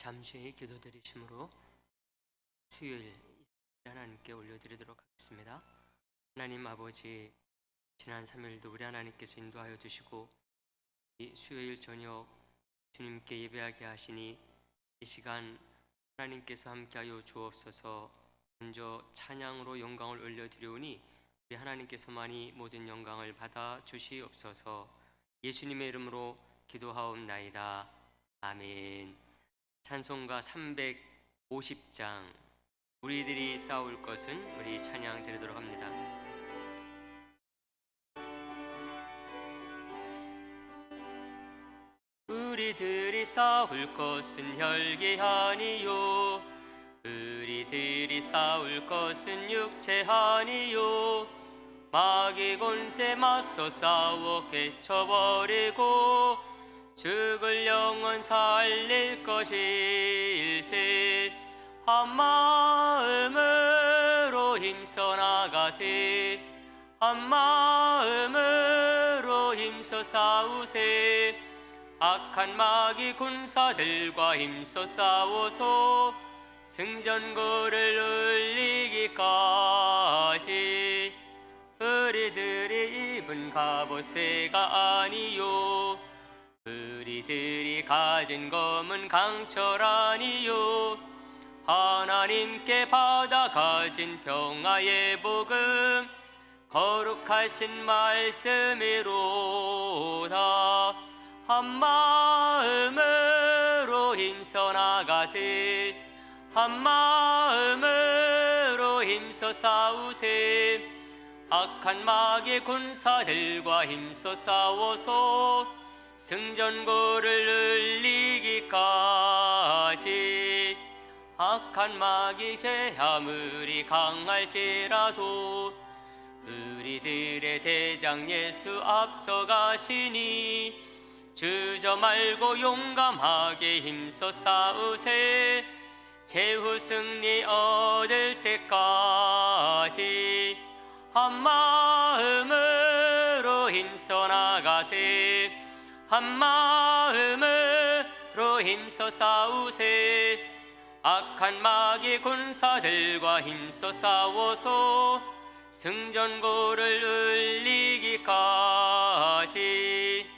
잠시 기도드리심으로 수요일 하나님께 올려드리도록 하겠습니다. 하나님 아버지, 지난 3일도 우리 하나님께서 인도하여 주시고 이 수요일 저녁 주님께 예배하게 하시니 이 시간 하나님께서 함께하여 주옵소서. 먼저 찬양으로 영광을 올려드리오니 우리 하나님께서만이 모든 영광을 받아 주시옵소서. 예수님의 이름으로 기도하옵나이다. 아멘. 찬송가 350장 우리들이 싸울 것은, 우리 찬양 드리도록 합니다. 우리들이 싸울 것은 혈기 아니요, 우리들이 싸울 것은 육체 아니요, 마귀 권세 맞서 싸워 깨쳐버리고 죽을 영혼 살릴 것일세. 한 마음으로 힘써 나가세, 한 마음으로 힘써 싸우세. 악한 마귀 군사들과 힘써 싸워서 승전고를 울리기까지. 우리들이 입은 갑옷 쇠가 아니요, 우리들이 가진 검은 강철 아니요, 하나님께 받아 가진 평화의 복음 거룩하신 말씀이로다. 한 마음으로 힘써 나가세, 한 마음으로 힘써 싸우세. 악한 마귀 군사들과 힘써 싸워서 승전고를 울리기까지. 악한 마귀 새 아무리 강할지라도 우리들의 대장 예수 앞서가시니 주저 말고 용감하게 힘써 싸우세. 최후 승리 얻을 때까지. 한 마음으로 힘써 나가세, 한 마음으로 힘써 싸우세. 악한 마귀 군사들과 힘써 싸워서 승전고를 울리기까지.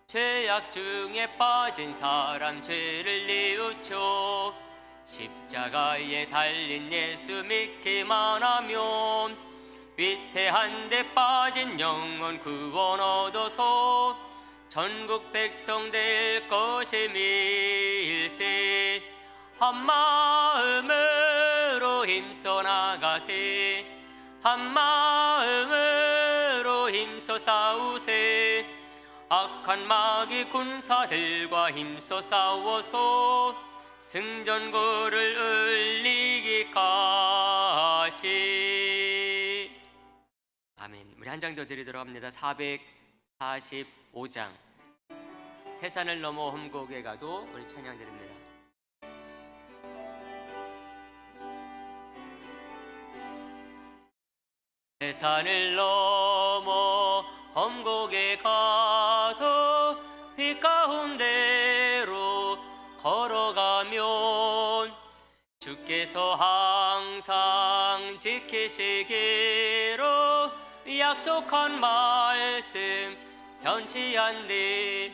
죄악 중에 빠진 사람 죄를 뉘우쳐 십자가에 달린 예수 믿기만 하면 위태한 데 빠진 영혼 구원 얻어서 전국 백성 될 것임일세. 한 마음으로 힘써 나가세, 한 마음으로 힘써 싸우세. 악한 마귀 군사들과 힘써 싸워서 승전고를 울리기까지. 아멘. 우리 한 장 더 드리도록 합니다. 445장 태산을 넘어 험곡에 가도, 우리 찬양 드립니다. 태산을 넘어 험곡에 가도 빛 가운데로 걸어가면 주께서 항상 지키시기로 약속한 말씀 변치 않네.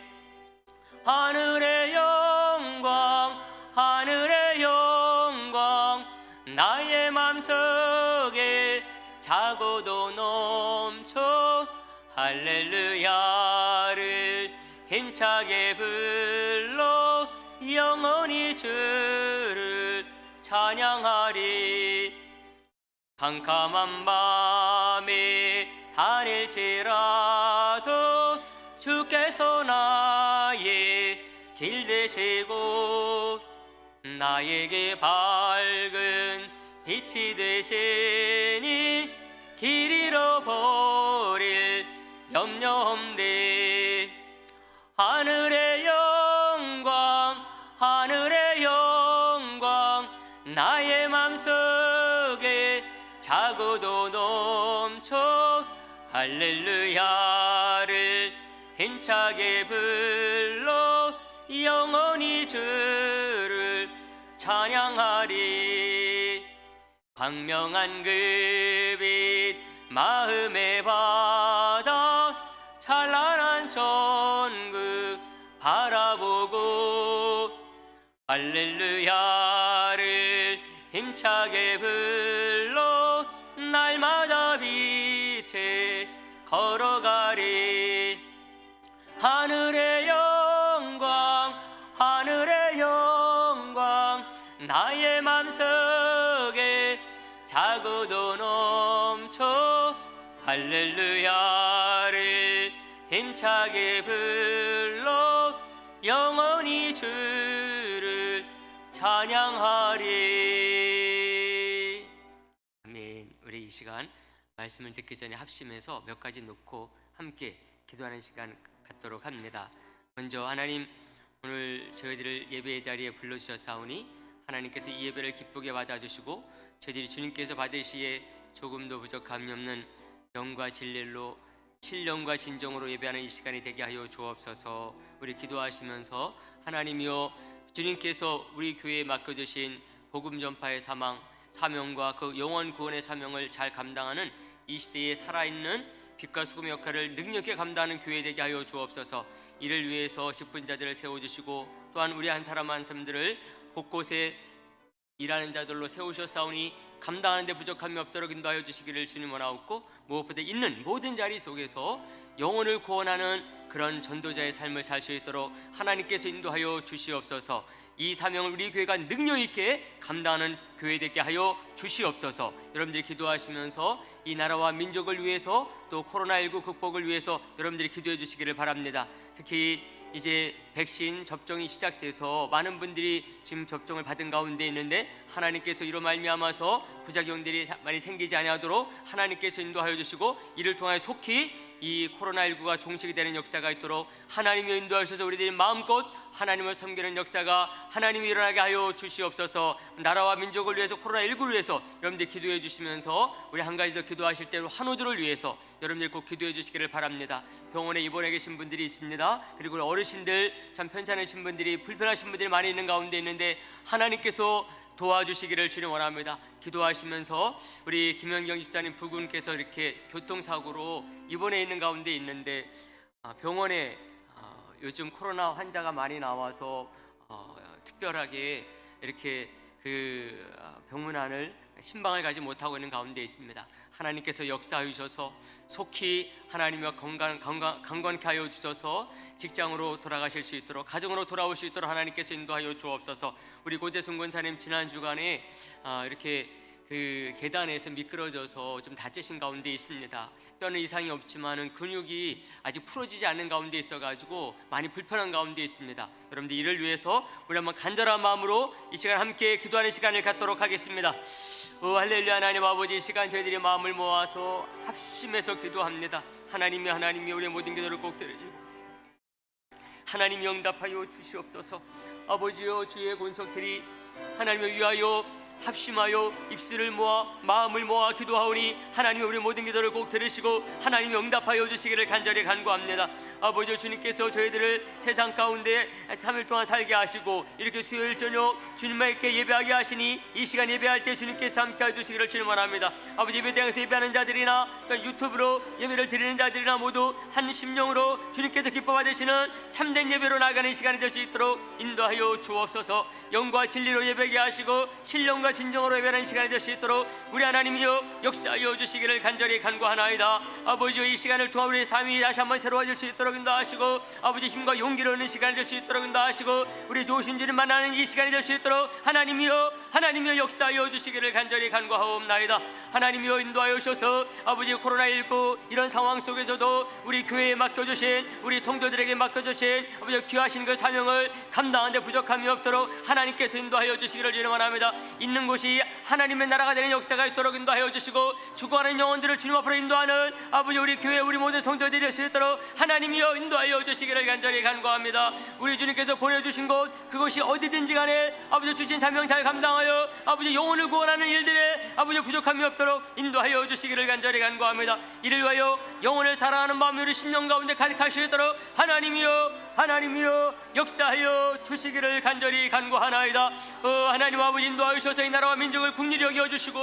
하늘의 영광, 하늘의 영광, 나의 맘속에 차고도 넘쳐 할렐루야를 힘차게 불러 영원히 주를 찬양하리. 캄캄한 밤에 다닐지라도 주께서 나의 길 되시고 나에게 밝은 빛이 되시니 길 잃어버릴 염려 없네. 하늘의 영광, 하늘의 영광, 나의 맘속에 차고도 넘쳐 할렐루야를 힘차게 불러 영원히 주를 찬양하리. 광명한 그 빛 마음의 바다 찬란한 천국 바라보고 할렐루야를 힘차게 불러 날마다 빛에 걸어가리. 하늘의 영광 하늘의 영광 나의 맘속에 자고도 넘쳐 할렐루야를 힘차게 불러 영원히 주를 찬양하리. 아멘. 우리 이 시간 말씀을 듣기 전에 합심해서 몇 가지 놓고 함께 기도하는 시간 갖도록 합니다. 먼저 하나님, 오늘 저희들을 예배의 자리에 불러주셨사오니 하나님께서 이 예배를 기쁘게 받아주시고 저희들이 주님께서 받으시기에 조금도 부족함이 없는 영과 진리로 신령과 진정으로 예배하는 이 시간이 되게 하여 주옵소서. 우리 기도하시면서 하나님이여, 주님께서 우리 교회에 맡겨주신 복음 전파의 사명과 그 영원 구원의 사명을 잘 감당하는 이 시대에 살아있는 빛과 수금의 역할을 능력있게 감당하는 교회 되게 하여 주옵소서. 이를 위해서 직분자들을 세워주시고 또한 우리 한 사람 한 사람들을 곳곳에 일하는 자들로 세우셨사오니 감당하는 데 부족함이 없도록 인도하여 주시기를 주님 원하옵고, 무엇보다 있는 모든 자리 속에서 영혼을 구원하는 그런 전도자의 삶을 살 수 있도록 하나님께서 인도하여 주시옵소서. 이 사명을 우리 교회가 능력 있게 감당하는 교회 되게 하여 주시옵소서. 여러분들이 기도하시면서 이 나라와 민족을 위해서 또 코로나19 극복을 위해서 여러분들이 기도해 주시기를 바랍니다. 특히 이제 백신 접종이 시작돼서 많은 분들이 지금 접종을 받은 가운데 있는데 하나님께서 이로 말미암아서 부작용들이 많이 생기지 아니하도록 하나님께서 인도하여 주시고 이를 통하여 속히 이 코로나19가 종식이 되는 역사가 있도록 하나님이 인도하셔서 우리들이 마음껏 하나님을 섬기는 역사가 하나님이 일어나게 하여 주시옵소서. 나라와 민족을 위해서, 코로나19를 위해서 여러분들이 기도해 주시면서 우리 한 가지 더 기도하실 때 환우들을 위해서 여러분들이 꼭 기도해 주시기를 바랍니다. 병원에 입원해 계신 분들이 있습니다. 그리고 어르신들 참 편찮으신 분들이, 불편하신 분들이 많이 있는 가운데 있는데 하나님께서 도와주시기를 주님 원합니다. 기도하시면서 우리 김현경 집사님 부군께서 이렇게 교통사고로 입원해 있는 가운데 있는데 병원에 요즘 코로나 환자가 많이 나와서 특별하게 이렇게 그 병문안을 신방을 가지 못하고 있는 가운데 있습니다. 하나님께서 역사하여 주셔서 속히 하나님과 강건케 하여 주셔서 직장으로 돌아가실 수 있도록, 가정으로 돌아올 수 있도록 하나님께서 인도하여 주옵소서. 우리 고재순 권사님 지난 주간에 이렇게 그 계단에서 미끄러져서 좀 다치신 가운데 있습니다. 뼈는 이상이 없지만은 근육이 아직 풀어지지 않는 가운데 있어가지고 많이 불편한 가운데 있습니다. 여러분들 이를 위해서 우리 한번 간절한 마음으로 이 시간 함께 기도하는 시간을 갖도록 하겠습니다. 오 할렐루야. 하나님 아버지, 이 시간 저희들이 마음을 모아서 합심해서 기도합니다. 하나님이 우리의 모든 기도를 꼭 들으시고 하나님이 응답하여 주시옵소서. 아버지여, 주의 권속들이 하나님을 위하여 합심하여 입술을 모아 마음을 모아 기도하오니 하나님이 우리 모든 기도를 꼭 들으시고 하나님이 응답하여 주시기를 간절히 간구합니다. 아버지, 주님께서 저희들을 세상 가운데 3일 동안 살게 하시고 이렇게 수요일 저녁 주님께 예배하게 하시니 이 시간 예배할 때 주님께서 함께해 주시기를 주님 원합니다. 아버지, 예배당에서 예배하는 자들이나 유튜브로 예배를 드리는 자들이나 모두 한 심령으로 주님께서 기뻐 받으시는 참된 예배로 나가는 시간이 될 수 있도록 인도하여 주옵소서. 영과 진리로 예배하게 하시고 신령과 진정으로 예배하는 시간이 될 수 있도록 우리 하나님이여 역사하여 주시기를 간절히 간구하나이다. 아버지여, 이 시간을 통해 우리의 삶이 다시 한번 새로워질 수 있도록 인도하시고 아버지 힘과 용기를 얻는 시간이 될 수 있도록 인도하시고 우리 좋으신 주님 만나는 이 시간이 될 수 있도록 하나님이여 역사하여 주시기를 간절히 간구하옵나이다. 하나님이여 인도하여 주셔서 아버지 코로나19 이런 상황 속에서도 우리 교회에 맡겨주신 우리 성도들에게 맡겨주신 아버지 귀하신 그 사명을 감당하는 데 부족함이 없도록 하나님께서 인도하여 주시기를 주님 원합니다. 있는 곳이 하나님의 나라가 되는 역사가 있도록 인도하여 주시고 죽어가는 영혼들을 주님 앞으로 인도하는 아버지 우리 교회 우리 모든 성도들이 될 수 있도록 하나님이여 인도하여 주시기를 간절히 간구합니다. 우리 주님께서 보내주신 곳 그것이 어디든지 간에 아버지 주신 사명 잘 감당하여 아버지 영혼을 구원하는 일들에 아버지 부족함이 없도록 인도하여 주시기를 간절히 간구합니다. 이를 위하여 영혼을 사랑하는 마음이 우리 심령 가운데 가득할 수 있도록 하나님이여 하나님이여 역사하여 주시기를 간절히 간구하나이다. 하나님 아버지 인도하셔서 이 나라와 민족을 국리를 여겨주시고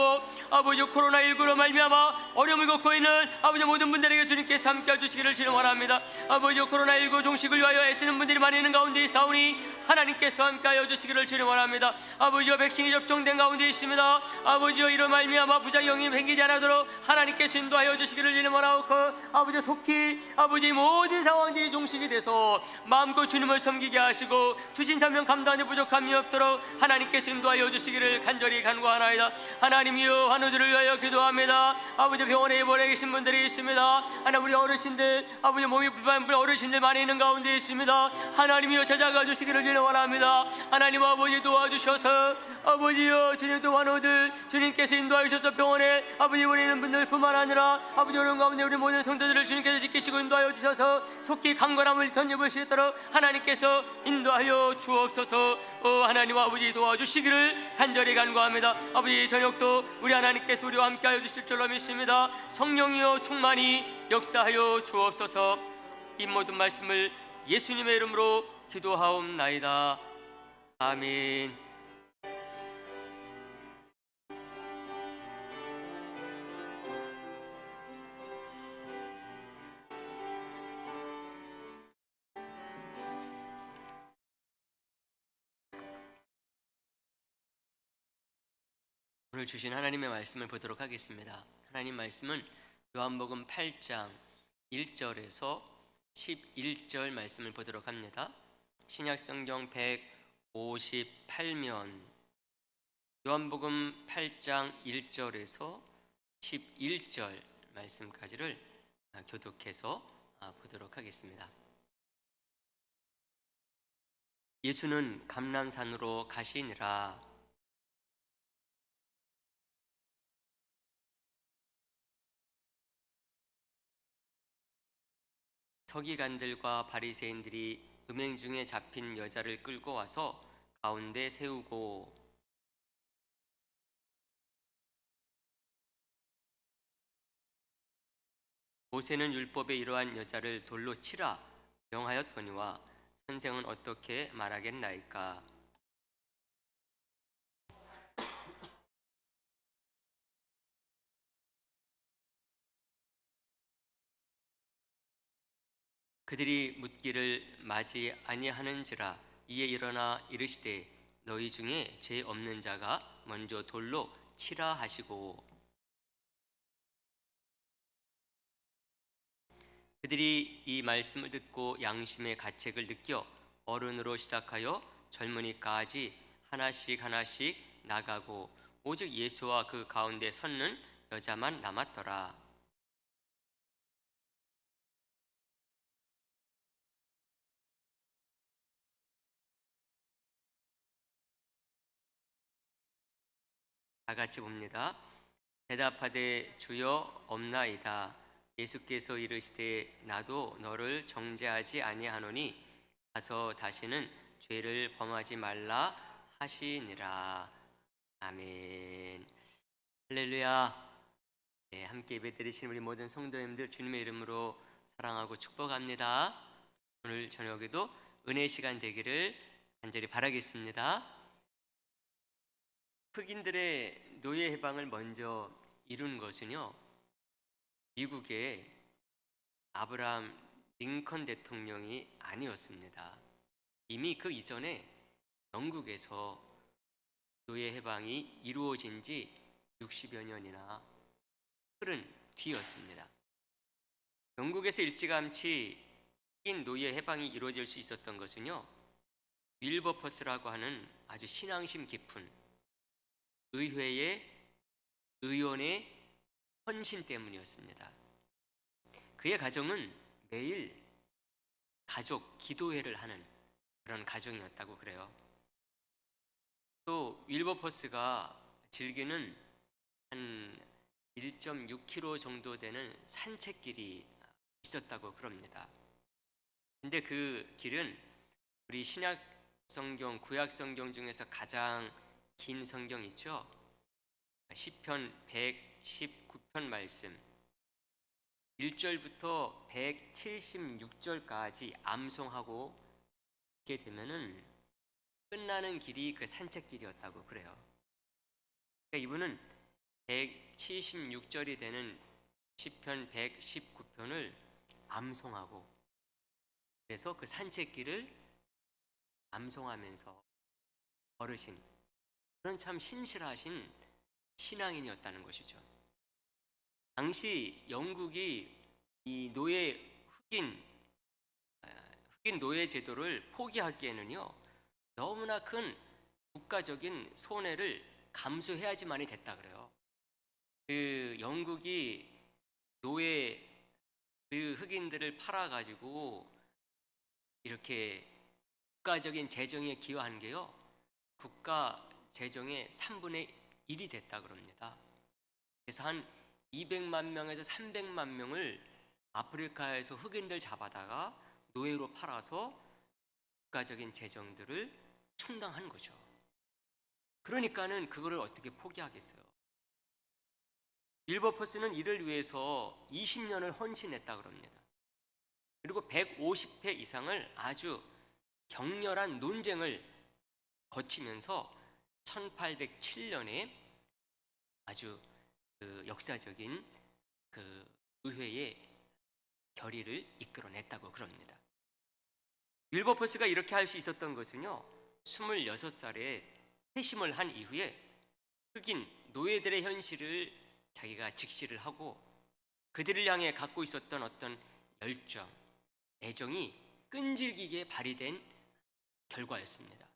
아버지 코로나19로 말미암아 어려움을 겪고 있는 아버지 모든 분들에게 주님께서 함께해 주시기를 주님 원합니다. 아버지 코로나19 종식을 위하여 애쓰는 분들이 많이 있는 가운데 있사오니 하나님께서 함께하여 주시기를 주님 원합니다. 아버지여 백신이 접종된 가운데 있습니다. 아버지여 이로 말미암아 부작용이 생기지 않도록 하나님께서 인도하여 주시기를 주님 원하옵고 아버지 속히 아버지 모든 상황들이 종식이 돼서 마음껏 주님을 섬기게 하시고 주신 사명 감당하는 부족함이 없도록 하나님께서 인도하여 주시기를 간절히 간구하나이다. 하나님이여 환우들을 위하여 기도합니다. 아버지 병원에 입원해 계신 분들이 있습니다. 하나님 우리 어르신들 아버지 몸이 불편한 어르신들 많이 있는 가운데 있습니다. 하나님이여 찾아가 주시기를 주님 원합니다. 하나님 아버지 도와주셔서 아버지여 주님 또 환우들 주님께서 인도하셔서 병원에 아버지 입원해 있는 분들 뿐만 아니라 아버지 어려운 가운데 우리 모든 성도들을 주님께서 지키시고 인도하여 주셔서 속히 강건함을 던져볼 수 있도록 하나님께서 인도하여 주옵소서. 하나님 아버지 도와주시기를 간절히 간구합니다. 아버지 저녁도 우리 하나님께서 우리와 함께하여 주실 줄로 믿습니다. 성령이여 충만히 역사하여 주옵소서. 이 모든 말씀을 예수님의 이름으로 기도하옵나이다. 아멘. 오늘 주신 하나님의 말씀을 보도록 하겠습니다. 하나님 말씀은 요한복음 8장 1절에서 11절 말씀을 보도록 합니다. 신약성경 158면 요한복음 8장 1절에서 11절 말씀까지를 교독해서 보도록 하겠습니다. 예수는 감람산으로 가시니라. 서기관들과 바리새인들이 음행 중에 잡힌 여자를 끌고 와서 가운데 세우고 모세는 율법에 이러한 여자를 돌로 치라 명하였거니와 선생은 어떻게 말하겠나이까. 그들이 묻기를 마지 아니하는지라. 이에 일어나 이르시되 너희 중에 죄 없는 자가 먼저 돌로 치라 하시고 그들이 이 말씀을 듣고 양심의 가책을 느껴 어른으로 시작하여 젊은이까지 하나씩 하나씩 나가고 오직 예수와 그 가운데 섰는 여자만 남았더라. 다 같이 봅니다. 대답하되 주여 없나이다. 예수께서 이르시되 나도 너를 정죄하지 아니하노니 가서 다시는 죄를 범하지 말라 하시니라. 아멘. 할렐루야. 네, 함께 예배드리신 우리 모든 성도님들 주님의 이름으로 사랑하고 축복합니다. 오늘 저녁에도 은혜의 시간 되기를 간절히 바라겠습니다. 흑인들의 노예 해방을 먼저 이룬 것은요, 미국의 아브라함 링컨 대통령이 아니었습니다. 이미 그 이전에 영국에서 노예 해방이 이루어진 지 60여 년이나 흐른 뒤였습니다. 영국에서 일찌감치 흑인 노예 해방이 이루어질 수 있었던 것은요, 윌버퍼스라고 하는 아주 신앙심 깊은 의회의 의원의 헌신 때문이었습니다. 그의 가정은 매일 가족 기도회를 하는 그런 가정이었다고 그래요. 또 윌버퍼스가 즐기는 한 1.6km 정도 되는 산책길이 있었다고 그럽니다. 근데 그 길은 우리 신약 성경, 구약 성경 중에서 가장 긴 성경 있죠? 시편 119편 말씀, 1절부터 176절까지 암송하고 있게 되면은 끝나는 길이 그 산책길이었다고 그래요. 그러니까 이분은 176절이 되는 시편 119편을 암송하고, 그래서 그 산책길을 암송하면서 걸으신 그런 참 신실하신 신앙인이었다는 것이죠. 당시 영국이 이 흑인 노예 제도를 포기하기에는요, 너무나 큰 국가적인 손해를 감수해야지만이 됐다 그래요. 그 영국이 노예 그 흑인들을 팔아가지고 이렇게 국가적인 재정에 기여한 게요, 국가 재정의 3분의 1이 됐다 그럽니다. 그래서 한 200만 명에서 300만 명을 아프리카에서 흑인들 잡아다가 노예로 팔아서 국가적인 재정들을 충당한 거죠. 그러니까는 그거를 어떻게 포기하겠어요. 윌버포스는 이를 위해서 20년을 헌신했다 그럽니다. 그리고 150회 이상을 아주 격렬한 논쟁을 거치면서 1807년에 아주 그 역사적인 그 의회의 결의를 이끌어냈다고 그럽니다. 윌버포스가 이렇게 할 수 있었던 것은요, 26살에 회심을 한 이후에 흑인 노예들의 현실을 자기가 직시를 하고 그들을 향해 갖고 있었던 어떤 열정, 애정이 끈질기게 발휘된 결과였습니다.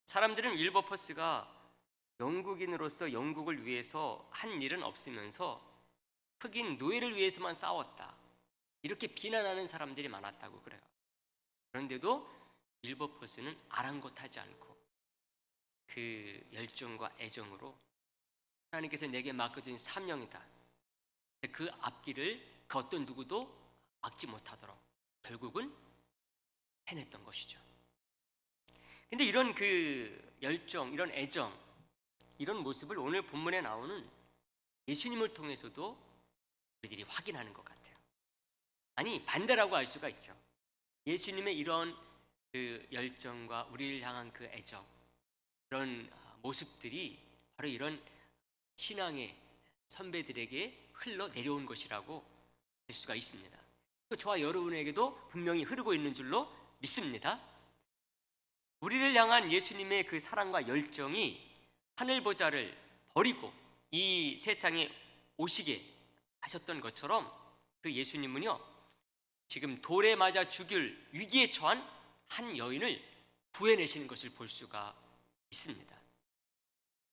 사람들은 윌버포스가 영국인으로서 영국을 위해서 한 일은 없으면서 흑인 노예를 위해서만 싸웠다, 이렇게 비난하는 사람들이 많았다고 그래요. 그런데도 윌버포스는 아랑곳하지 않고 그 열정과 애정으로 하나님께서 내게 맡겨준 사명이다, 그 앞길을 그 어떤 누구도 막지 못하도록 결국은 해냈던 것이죠. 근데 이런 그 열정, 이런 애정, 이런 모습을 오늘 본문에 나오는 예수님을 통해서도 우리들이 확인하는 것 같아요. 아니, 반대라고 할 수가 있죠. 예수님의 이런 그 열정과 우리를 향한 그 애정, 그런 모습들이 바로 이런 신앙의 선배들에게 흘러 내려온 것이라고 할 수가 있습니다. 저와 여러분에게도 분명히 흐르고 있는 줄로 믿습니다. 우리를 향한 예수님의 그 사랑과 열정이 하늘보좌를 버리고 이 세상에 오시게 하셨던 것처럼 그 예수님은요, 지금 돌에 맞아 죽일 위기에 처한 한 여인을 구해내시는 것을 볼 수가 있습니다.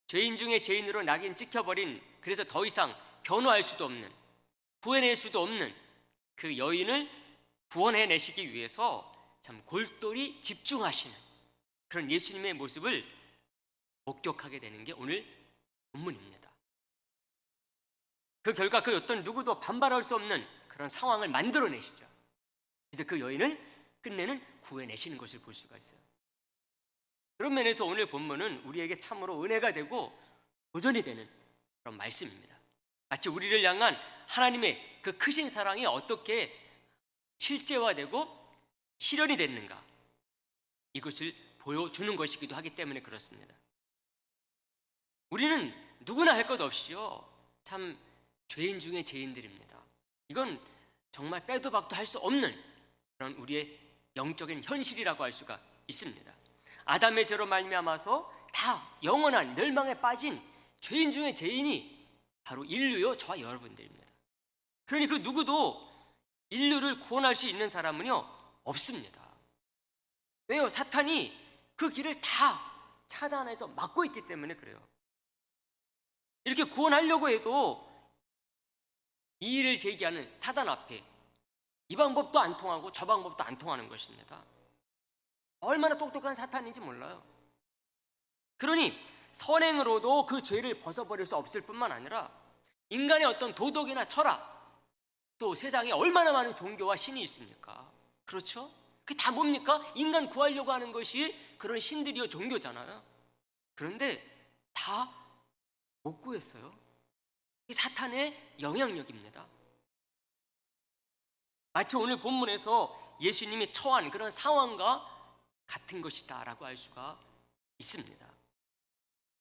죄인 중에 죄인으로 낙인 찍혀버린, 그래서 더 이상 변호할 수도 없는, 구해낼 수도 없는 그 여인을 구원해내시기 위해서 참 골똘히 집중하시는 그런 예수님의 모습을 목격하게 되는 게 오늘 본문입니다. 그 결과 그 어떤 누구도 반발할 수 없는 그런 상황을 만들어내시죠. 그래서 그 여인을 끝내는 구해내시는 것을 볼 수가 있어요. 그런 면에서 오늘 본문은 우리에게 참으로 은혜가 되고 도전이 되는 그런 말씀입니다. 마치 우리를 향한 하나님의 그 크신 사랑이 어떻게 실제화되고 실현이 됐는가, 이것을 보여주는 것이기도 하기 때문에 그렇습니다. 우리는 누구나 할 것 없이요, 참 죄인 중에 죄인들입니다. 이건 정말 빼도 박도 할 수 없는 그런 우리의 영적인 현실이라고 할 수가 있습니다. 아담의 죄로 말미암아서 다 영원한 멸망에 빠진 죄인 중에 죄인이 바로 인류요, 저와 여러분들입니다. 그러니 그 누구도 인류를 구원할 수 있는 사람은요 없습니다. 왜요? 사탄이 그 길을 다 차단해서 막고 있기 때문에 그래요. 이렇게 구원하려고 해도 이의를 제기하는 사단 앞에 이 방법도 안 통하고 저 방법도 안 통하는 것입니다. 얼마나 똑똑한 사탄인지 몰라요. 그러니 선행으로도 그 죄를 벗어버릴 수 없을 뿐만 아니라 인간의 어떤 도덕이나 철학, 또 세상에 얼마나 많은 종교와 신이 있습니까? 그렇죠? 그게 다 뭡니까? 인간 구하려고 하는 것이 그런 신들이요 종교잖아요. 그런데 다 못 구했어요. 이게 사탄의 영향력입니다. 마치 오늘 본문에서 예수님이 처한 그런 상황과 같은 것이다라고 할 수가 있습니다.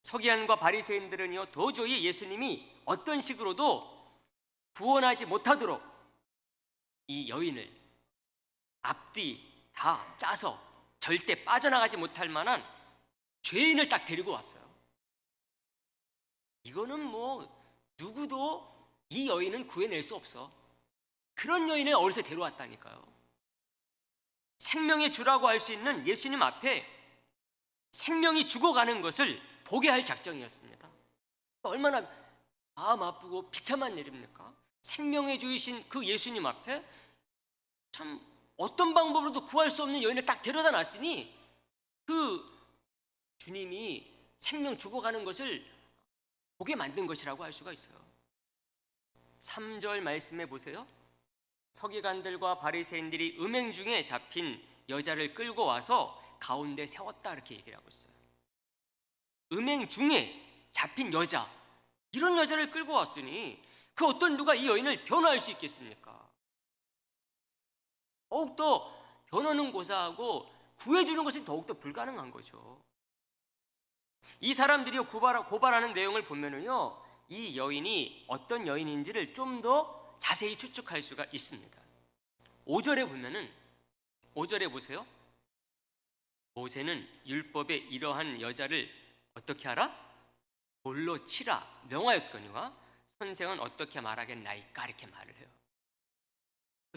서기관과 바리새인들은요, 도저히 예수님이 어떤 식으로도 구원하지 못하도록 이 여인을 앞뒤 다 짜서 절대 빠져나가지 못할 만한 죄인을 딱 데리고 왔어요. 이거는 뭐 누구도 이 여인은 구해낼 수 없어. 그런 여인을 어디서 데려왔다니까요. 생명의 주라고 할 수 있는 예수님 앞에 생명이 죽어가는 것을 보게 할 작정이었습니다. 얼마나 마음 아프고 비참한 일입니까? 생명의 주이신 그 예수님 앞에 참 어떤 방법으로도 구할 수 없는 여인을 딱 데려다 놨으니 그 주님이 생명 죽어가는 것을 보게 만든 것이라고 할 수가 있어요. 3절 말씀해 보세요. 서기관들과 바리새인들이 음행 중에 잡힌 여자를 끌고 와서 가운데 세웠다 이렇게 얘기를 하고 있어요. 음행 중에 잡힌 여자, 이런 여자를 끌고 왔으니 그 어떤 누가 이 여인을 변호할 수 있겠습니까? 더욱더 변호는 고사하고 구해주는 것이 더욱더 불가능한 거죠. 이 사람들이 고발하는 내용을 보면은요, 이 여인이 어떤 여인인지를 좀 더 자세히 추측할 수가 있습니다. 5절에 보면은, 5절에 보세요. 모세는 율법에 이러한 여자를 어떻게 하라? 돌로 치라 명하였거니와 선생은 어떻게 말하겠나이까 이렇게 말을 해요.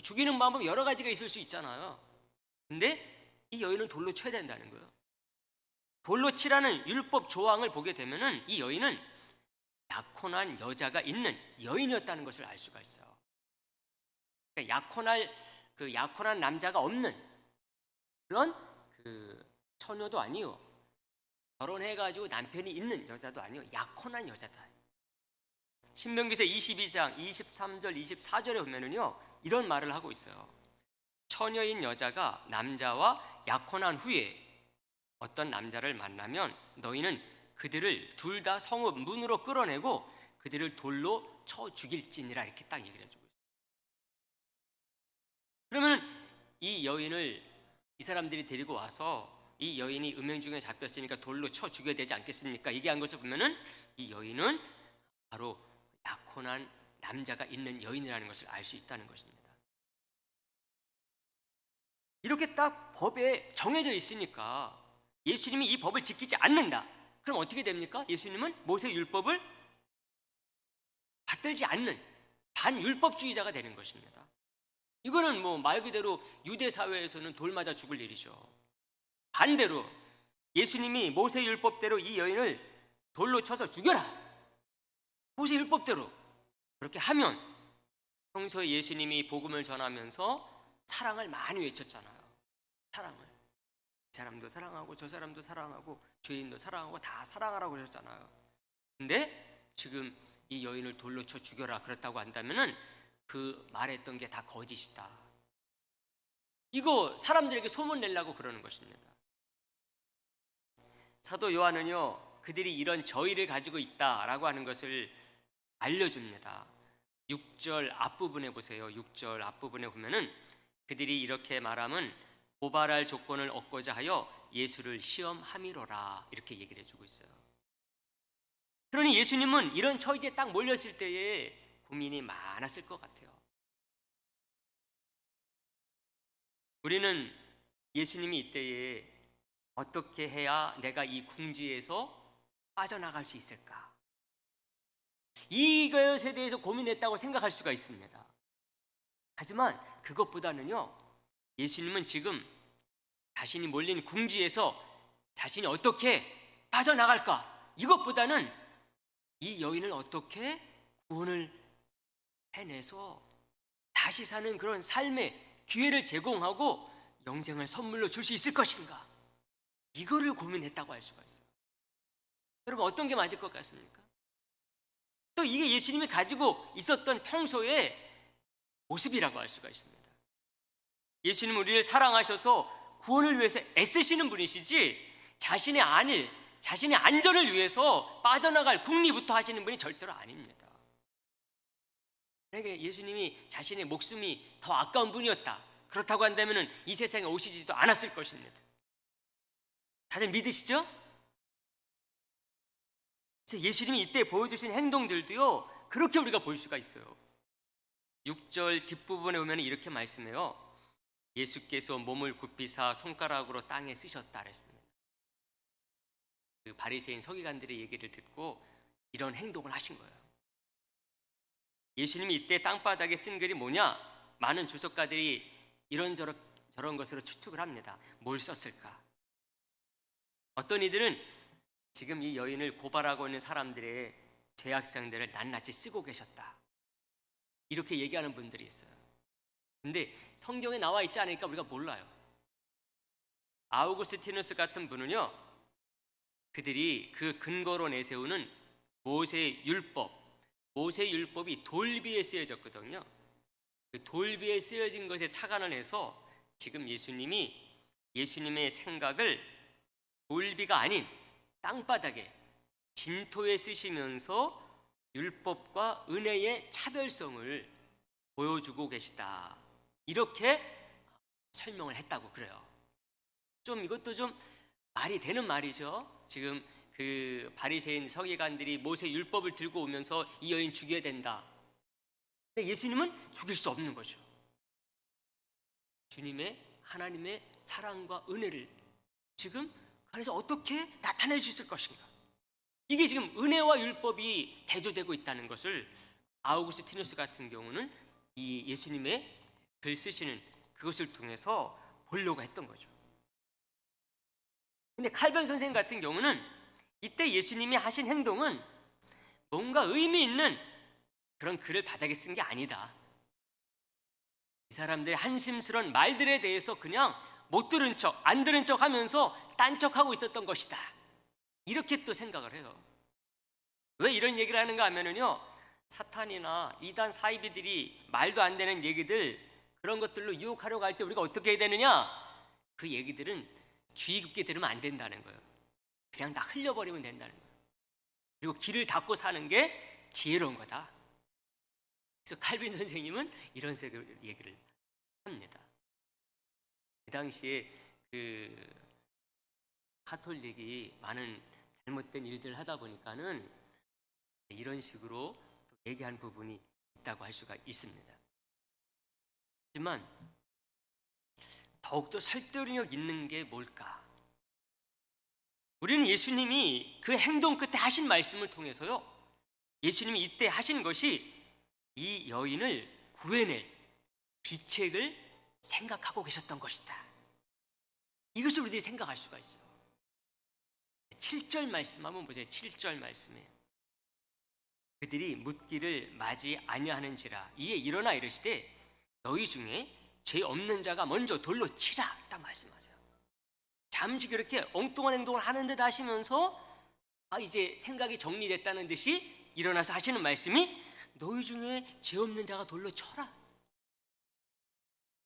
죽이는 방법이 여러 가지가 있을 수 있잖아요. 근데 이 여인은 돌로 쳐야 된다는 거예요. 돌로 치라는 율법 조항을 보게 되면은 이 여인은 약혼한 여자가 있는 여인이었다는 것을 알 수가 있어요. 그러니까 약혼한 남자가 없는 그런 처녀도 아니요, 결혼해가지고 남편이 있는 여자도 아니요, 약혼한 여자다. 신명기서 22장 23절 24절에 보면은요, 이런 말을 하고 있어요. 처녀인 여자가 남자와 약혼한 후에 어떤 남자를 만나면 너희는 그들을 둘 다 성읍 문으로 끌어내고 그들을 돌로 쳐 죽일지니라 이렇게 딱 얘기를 해주고 있어요. 그러면 이 여인을 이 사람들이 데리고 와서 이 여인이 음행 중에 잡혔으니까 돌로 쳐 죽여야 되지 않겠습니까? 얘기한 것을 보면은 이 여인은 바로 약혼한 남자가 있는 여인이라는 것을 알 수 있다는 것입니다. 이렇게 딱 법에 정해져 있으니까 예수님이 이 법을 지키지 않는다. 그럼 어떻게 됩니까? 예수님은 모세 율법을 받들지 않는 반율법주의자가 되는 것입니다. 이거는 뭐 말 그대로 유대 사회에서는 돌 맞아 죽을 일이죠. 반대로 예수님이 모세 율법대로 이 여인을 돌로 쳐서 죽여라, 모세 율법대로 그렇게 하면, 평소에 예수님이 복음을 전하면서 사랑을 많이 외쳤잖아요. 사랑을, 이 사람도 사랑하고 저 사람도 사랑하고 죄인도 사랑하고 다 사랑하라고 그러셨잖아요. 근데 지금 이 여인을 돌로 쳐 죽여라 그렇다고 한다면은 그 말했던 게 다 거짓이다, 이거 사람들에게 소문내려고 그러는 것입니다. 사도 요한은요, 그들이 이런 저의를 가지고 있다라고 하는 것을 알려줍니다. 6절 앞부분에 보세요. 6절 앞부분에 보면은 그들이 이렇게 말함은 고발할 조건을 얻고자 하여 예수를 시험함이로라 이렇게 얘기를 해주고 있어요. 그러니 예수님은 이런 처지에 딱 몰렸을 때에 고민이 많았을 것 같아요. 우리는 예수님이 이때에 어떻게 해야 내가 이 궁지에서 빠져나갈 수 있을까, 이것에 대해서 고민했다고 생각할 수가 있습니다. 하지만 그것보다는요, 예수님은 지금 자신이 몰린 궁지에서 자신이 어떻게 빠져나갈까, 이것보다는 이 여인을 어떻게 구원을 해내서 다시 사는 그런 삶의 기회를 제공하고 영생을 선물로 줄 수 있을 것인가, 이거를 고민했다고 할 수가 있어요. 여러분, 어떤 게 맞을 것 같습니까? 또 이게 예수님이 가지고 있었던 평소의 모습이라고 할 수가 있습니다. 예수님은 우리를 사랑하셔서 구원을 위해서 애쓰시는 분이시지 자신의 안일, 자신의 안전을 위해서 빠져나갈 궁리부터 하시는 분이 절대로 아닙니다. 만약에 예수님이 자신의 목숨이 더 아까운 분이었다, 그렇다고 한다면 이 세상에 오시지도 않았을 것입니다. 다들 믿으시죠? 그래서 예수님이 이때 보여주신 행동들도요, 그렇게 우리가 볼 수가 있어요. 6절 뒷부분에 보면 이렇게 말씀해요. 예수께서 몸을 굽히사 손가락으로 땅에 쓰셨다 그랬습니다. 그 바리새인 서기관들의 얘기를 듣고 이런 행동을 하신 거예요. 예수님이 이때 땅바닥에 쓴 글이 뭐냐? 많은 주석가들이 이런저런 것으로 추측을 합니다. 뭘 썼을까? 어떤 이들은 지금 이 여인을 고발하고 있는 사람들의 죄악성들을 낱낱이 쓰고 계셨다, 이렇게 얘기하는 분들이 있어요. 근데 성경에 나와 있지 않으니까 우리가 몰라요. 아우구스티누스 같은 분은요, 그들이 그 근거로 내세우는 모세의 율법이 돌비에 쓰여졌거든요. 그 돌비에 쓰여진 것에 착안을 해서 지금 예수님의 생각을 돌비가 아닌 땅바닥에 진토에 쓰시면서 율법과 은혜의 차별성을 보여주고 계시다, 이렇게 설명을 했다고 그래요. 좀 이것도 좀 말이 되는 말이죠. 지금 그 바리새인 서기관들이 모세 율법을 들고 오면서 이 여인 죽여야 된다. 근데 예수님은 죽일 수 없는 거죠. 주님의 하나님의 사랑과 은혜를 지금 그래서 어떻게 나타낼 수 있을 것인가? 이게 지금 은혜와 율법이 대조되고 있다는 것을 아우구스티누스 같은 경우는 이 예수님의 글 쓰시는 그것을 통해서 보려고 했던 거죠. 근데 칼빈 선생 같은 경우는 이때 예수님이 하신 행동은 뭔가 의미 있는 그런 글을 바닥에 쓴 게 아니다, 이 사람들의 한심스러운 말들에 대해서 그냥 못 들은 척, 안 들은 척 하면서 딴척하고 있었던 것이다, 이렇게 또 생각을 해요. 왜 이런 얘기를 하는가 하면은요, 사탄이나 이단 사이비들이 말도 안 되는 얘기들, 그런 것들로 유혹하려고 할 때 우리가 어떻게 해야 되느냐? 그 얘기들은 귀 깊게 들으면 안 된다는 거예요. 그냥 다 흘려버리면 된다는 거예요. 그리고 귀를 닫고 사는 게 지혜로운 거다. 그래서 칼빈 선생님은 이런 식으로 얘기를 합니다. 그 당시에 그 가톨릭이 많은 잘못된 일들을 하다 보니까는 이런 식으로 얘기한 부분이 있다고 할 수가 있습니다. 하지만 더욱더 설득력 있는 게 뭘까? 우리는 예수님이 그 행동 끝에 하신 말씀을 통해서요, 예수님이 이때 하신 것이 이 여인을 구해낼 비책을 생각하고 계셨던 것이다, 이것을 우리들이 생각할 수가 있어요. 7절 말씀 한번 보세요. 7절 말씀에 그들이 묻기를 마지 아니하는지라 이에 일어나 이르시되 너희 중에 죄 없는 자가 먼저 돌로 치라, 딱 말씀하세요. 잠시 그렇게 엉뚱한 행동을 하는 듯 하시면서 이제 생각이 정리됐다는 듯이 일어나서 하시는 말씀이 너희 중에 죄 없는 자가 돌로 쳐라.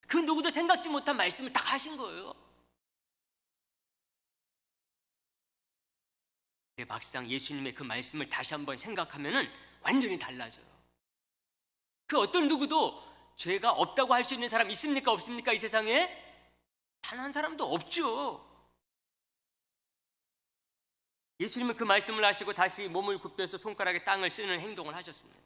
그 누구도 생각지 못한 말씀을 딱 하신 거예요. 근데 막상 예수님의 그 말씀을 다시 한번 생각하면은 완전히 달라져요. 그 어떤 누구도 죄가 없다고 할 수 있는 사람 있습니까? 없습니까? 이 세상에 단 한 사람도 없죠. 예수님은 그 말씀을 하시고 다시 몸을 굽혀서 손가락에 땅을 쓰는 행동을 하셨습니다.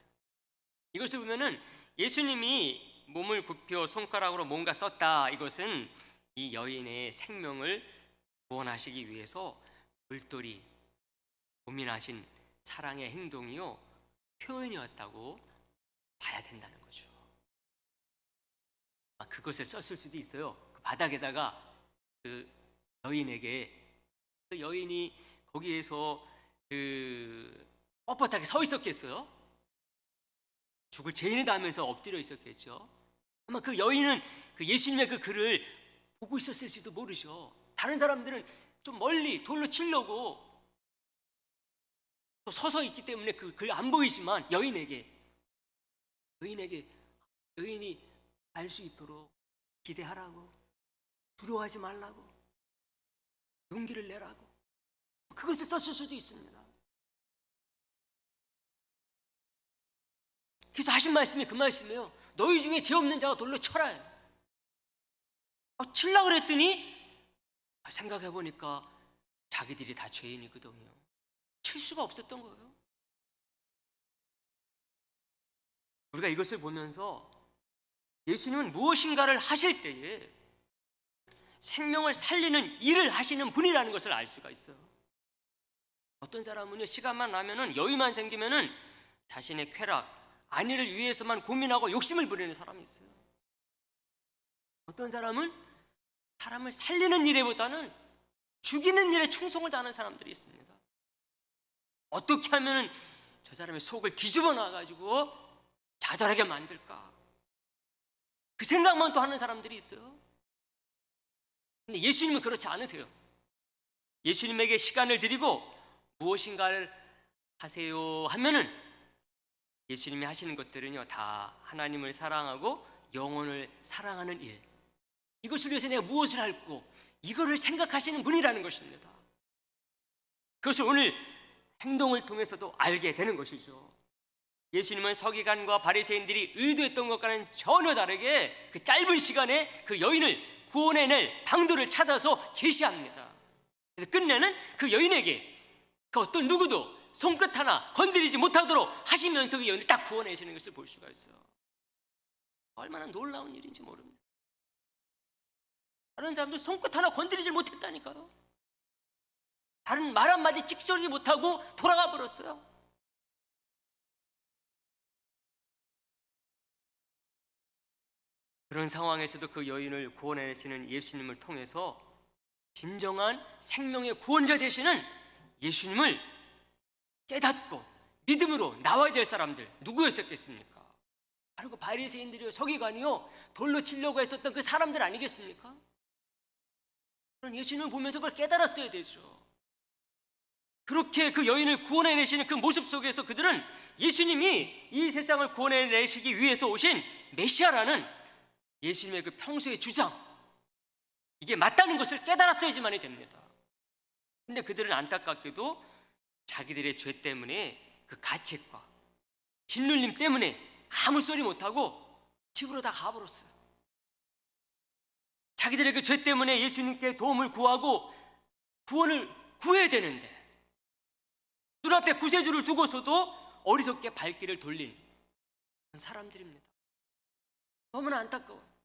이것을 보면은 예수님이 몸을 굽혀 손가락으로 뭔가 썼다, 이것은 이 여인의 생명을 구원하시기 위해서 골똘히 고민하신 사랑의 행동이요, 표현이었다고 봐야 된다는 거죠. 그것을 썼을 수도 있어요. 그 바닥에다가 그 여인에게, 그 여인이 거기에서 그 뻣뻣하게 서 있었겠어요? 죽을 죄인이다 하면서 엎드려 있었겠죠. 아마 그 여인은 그 예수님의 그 글을 보고 있었을지도 모르죠. 다른 사람들은 좀 멀리 돌로 치려고 또 서서 있기 때문에 그 글 안 보이지만 여인이 알 수 있도록 기대하라고, 두려워하지 말라고, 용기를 내라고, 그것을 썼을 수도 있습니다. 그래서 하신 말씀이 그 말씀이에요. 너희 중에 죄 없는 자가 돌로 쳐라요. 치려고 그랬더니 생각해 보니까 자기들이 다 죄인이거든요. 칠 수가 없었던 거예요. 우리가 이것을 보면서 예수님은 무엇인가를 하실 때에 생명을 살리는 일을 하시는 분이라는 것을 알 수가 있어요. 어떤 사람은요, 시간만 나면은, 여유만 생기면은 자신의 쾌락, 안위를 위해서만 고민하고 욕심을 부리는 사람이 있어요. 어떤 사람은 사람을 살리는 일보다는 죽이는 일에 충성을 다하는 사람들이 있습니다. 어떻게 하면은 저 사람의 속을 뒤집어 놔가지고 좌절하게 만들까, 그 생각만 또 하는 사람들이 있어요. 근데 예수님은 그렇지 않으세요. 예수님에게 시간을 드리고 무엇인가를 하세요 하면은 예수님이 하시는 것들은요, 다 하나님을 사랑하고 영혼을 사랑하는 일, 이것을 위해서 내가 무엇을 할고, 이거를 생각하시는 분이라는 것입니다. 그것을 오늘 행동을 통해서도 알게 되는 것이죠. 예수님은 서기관과 바리새인들이 의도했던 것과는 전혀 다르게 그 짧은 시간에 그 여인을 구원해낼 방도를 찾아서 제시합니다. 그래서 끝내는 그 여인에게 그 어떤 누구도 손끝 하나 건드리지 못하도록 하시면서 그 여인을 딱 구원해주시는 것을 볼 수가 있어요. 얼마나 놀라운 일인지 모릅니다. 다른 사람들 손끝 하나 건드리지 못했다니까요. 다른 말 한마디 찍소리 못하고 돌아가 버렸어요. 그런 상황에서도 그 여인을 구원해내시는 예수님을 통해서 진정한 생명의 구원자 되시는 예수님을 깨닫고 믿음으로 나와야 될 사람들 누구였었겠습니까? 바로 그 바리새인들이요, 서기관이요, 돌로 치려고 했었던 그 사람들 아니겠습니까? 그런 예수님을 보면서 그걸 깨달았어야 되죠. 그렇게 그 여인을 구원해내시는 그 모습 속에서 그들은 예수님이 이 세상을 구원해내시기 위해서 오신 메시아라는 예수님의 그 평소의 주장, 이게 맞다는 것을 깨달았어야지만이 됩니다. 근데 그들은 안타깝게도 자기들의 죄 때문에, 그 가책과 짓눌림 때문에 아무 소리 못하고 집으로 다 가버렸어요. 자기들의 그 죄 때문에 예수님께 도움을 구하고 구원을 구해야 되는데 눈앞에 구세주를 두고서도 어리석게 발길을 돌린 사람들입니다. 너무나 안타까워요.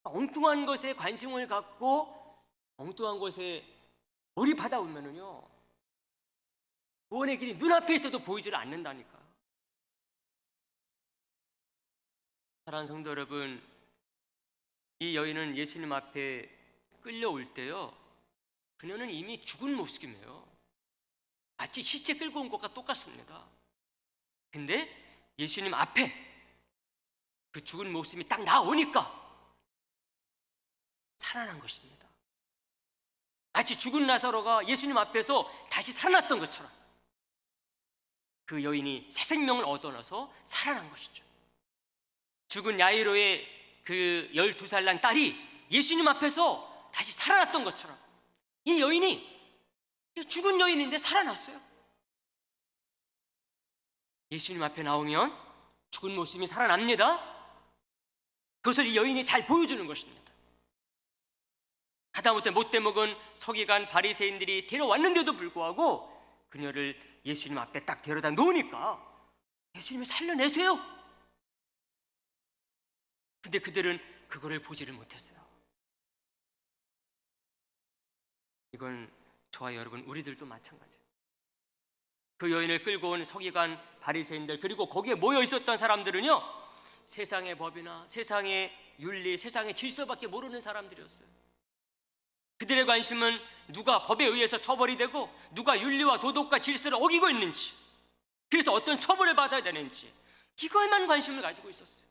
엉뚱한 것에 관심을 갖고 엉뚱한 것에 몰입하다 보면은요, 구원의 길이 눈앞에 있어도 보이지를 않는다니까. 사랑하는 성도 여러분, 이 여인은 예수님 앞에 끌려올 때요, 그녀는 이미 죽은 모습이에요. 마치 시체 끌고 온 것과 똑같습니다. 근데 예수님 앞에 그 죽은 모습이 딱 나오니까 살아난 것입니다. 마치 죽은 나사로가 예수님 앞에서 다시 살아났던 것처럼 그 여인이 새 생명을 얻어나서 살아난 것이죠. 죽은 야이로의 그 12살 난 딸이 예수님 앞에서 다시 살아났던 것처럼 이 여인이 죽은 여인인데 살아났어요. 예수님 앞에 나오면 죽은 모습이 살아납니다. 그것을 이 여인이 잘 보여주는 것입니다. 하다못해 못돼 먹은 서기관 바리새인들이 데려왔는데도 불구하고 그녀를 예수님 앞에 딱 데려다 놓으니까 예수님이 살려내세요. 근데 그들은 그거를 보지를 못했어요. 이건 저와 여러분, 우리들도 마찬가지예요. 그 여인을 끌고 온 서기관 바리새인들, 그리고 거기에 모여 있었던 사람들은요, 세상의 법이나 세상의 윤리, 세상의 질서밖에 모르는 사람들이었어요. 그들의 관심은 누가 법에 의해서 처벌이 되고 누가 윤리와 도덕과 질서를 어기고 있는지, 그래서 어떤 처벌을 받아야 되는지, 이거에만 관심을 가지고 있었어요.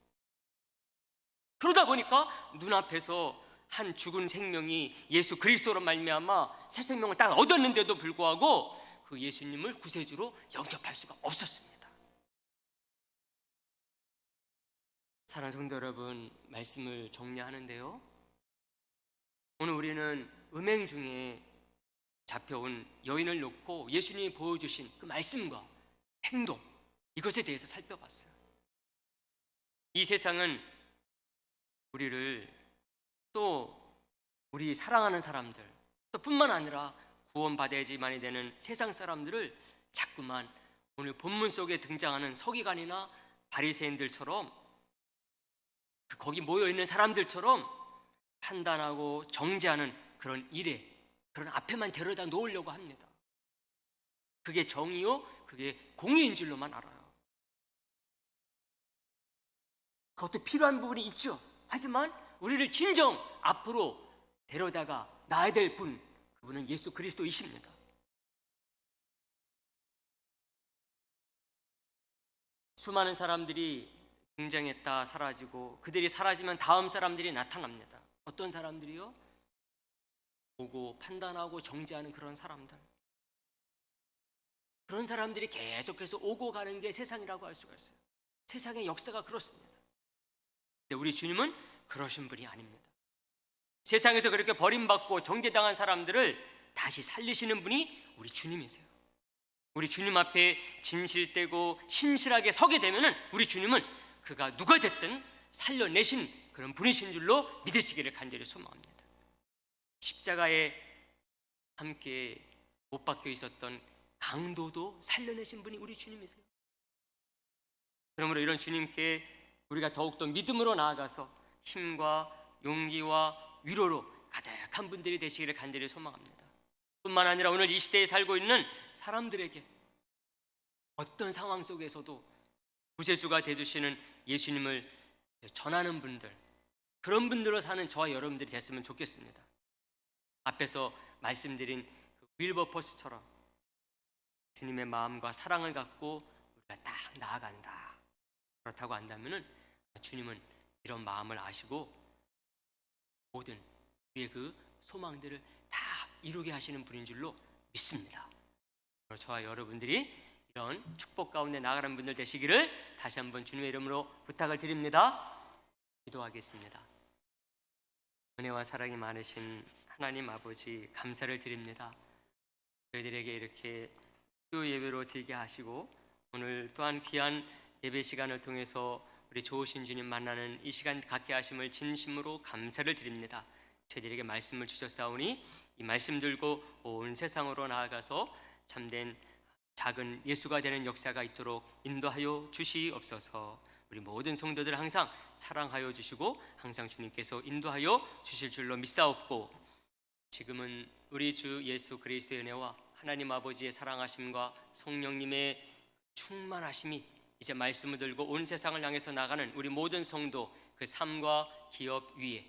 그러다 보니까 눈앞에서 한 죽은 생명이 예수 그리스도로 말미암아 새 생명을 딱 얻었는데도 불구하고 그 예수님을 구세주로 영접할 수가 없었습니다. 사랑하는 성도 여러분, 말씀을 정리하는데요, 오늘 우리는 음행 중에 잡혀온 여인을 놓고 예수님이 보여주신 그 말씀과 행동, 이것에 대해서 살펴봤어요. 이 세상은 우리를, 또 우리 사랑하는 사람들, 또 뿐만 아니라 구원받아야지만이 되는 세상 사람들을 자꾸만 오늘 본문 속에 등장하는 서기관이나 바리새인들처럼, 거기 모여있는 사람들처럼 판단하고 정죄하는 그런 일에, 그런 앞에만 데려다 놓으려고 합니다. 그게 정의요, 그게 공의인 줄로만 알아요. 그것도 필요한 부분이 있죠. 하지만 우리를 진정 앞으로 데려다가 놔야 될 분, 그분은 예수 그리스도이십니다. 수많은 사람들이 등장했다 사라지고, 그들이 사라지면 다음 사람들이 나타납니다. 어떤 사람들이요? 보고 판단하고 정죄하는 그런 사람들. 그런 사람들이 계속해서 오고 가는 게 세상이라고 할 수가 있어요. 세상의 역사가 그렇습니다. 근데 우리 주님은 그러신 분이 아닙니다. 세상에서 그렇게 버림받고 정죄당한 사람들을 다시 살리시는 분이 우리 주님이세요. 우리 주님 앞에 진실되고 신실하게 서게 되면은 우리 주님은 그가 누가 됐든 살려내신 그런 분이신 줄로 믿으시기를 간절히 소망합니다. 십자가에 함께 못 박혀 있었던 강도도 살려내신 분이 우리 주님이세요. 그러므로 이런 주님께 우리가 더욱더 믿음으로 나아가서 힘과 용기와 위로로 가득한 분들이 되시기를 간절히 소망합니다. 뿐만 아니라 오늘 이 시대에 살고 있는 사람들에게 어떤 상황 속에서도 구세주가 되주시는 예수님을 전하는 분들, 그런 분들로 사는 저와 여러분들이 됐으면 좋겠습니다. 앞에서 말씀드린 윌버포스처럼 주님의 마음과 사랑을 갖고 우리가 딱 나아간다. 그렇다고 한다면은 주님은 이런 마음을 아시고 모든 우리의 그 소망들을 다 이루게 하시는 분인 줄로 믿습니다. 저와 여러분들이 이런 축복 가운데 나아가는 분들 되시기를 다시 한번 주님의 이름으로 부탁을 드립니다. 기도하겠습니다. 은혜와 사랑이 많으신 하나님 아버지, 감사를 드립니다. 저희들에게 이렇게 주 예배로 드리게 하시고 오늘 또한 귀한 예배 시간을 통해서 우리 좋으신 주님 만나는 이 시간 갖게 하심을 진심으로 감사를 드립니다. 저희들에게 말씀을 주셨사오니 이 말씀 들고 온 세상으로 나아가서 참된 작은 예수가 되는 역사가 있도록 인도하여 주시옵소서. 우리 모든 성도들 항상 사랑하여 주시고 항상 주님께서 인도하여 주실 줄로 믿사옵고, 지금은 우리 주 예수 그리스도의 은혜와 하나님 아버지의 사랑하심과 성령님의 충만하심이 이제 말씀을 들고 온 세상을 향해서 나가는 우리 모든 성도 그 삶과 기업 위에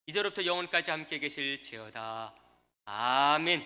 이제로부터 영원까지 함께 계실지어다. 아멘.